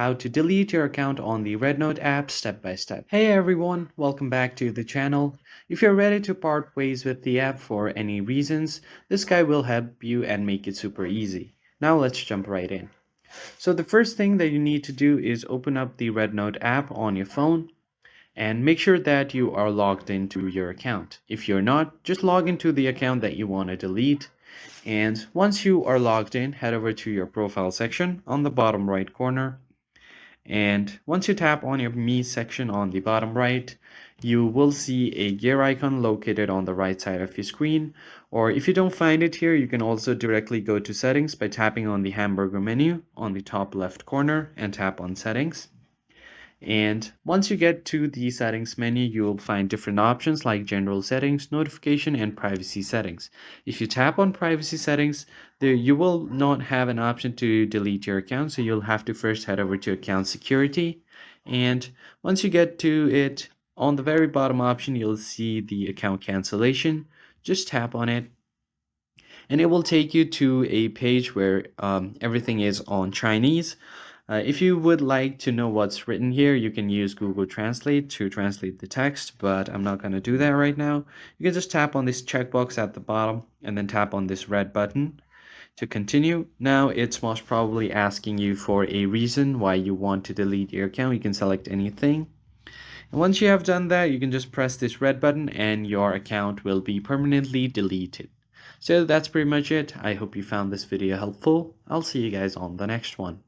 how to delete your account on the REDnote app step by step. Hey everyone, welcome back to the channel. If you're ready to part ways with the app for any reasons, this guide will help you and make it super easy. Now let's jump right in. So the first thing that you need to do is open up the REDnote app on your phone and make sure that you are logged into your account. If you're not, just log into the account that you want to delete. And once you are logged in, head over to your profile section on the bottom right corner. And once you tap on your Me section on the bottom right, you will see a gear icon located on the right side of your screen. Or if you don't find it here, you can also directly go to settings by tapping on the hamburger menu on the top left corner and tap on settings. And once you get to the settings menu, you will find different options like general settings, notification, and privacy settings. If you tap on privacy settings, you will not have an option to delete your account. So you'll have to first head over to account security. And once you get to it, on the very bottom option, you'll see the account cancellation. Just tap on it and it will take you to a page where everything is on Chinese. If you would like to know what's written here, you can use Google Translate to translate the text, but I'm not going to do that right now. You can just tap on this checkbox at the bottom and then tap on this red button to continue. Now it's most probably asking you for a reason why you want to delete your account. You can select anything. And once you have done that, you can just press this red button and your account will be permanently deleted. So that's pretty much it. I hope you found this video helpful. I'll see you guys on the next one.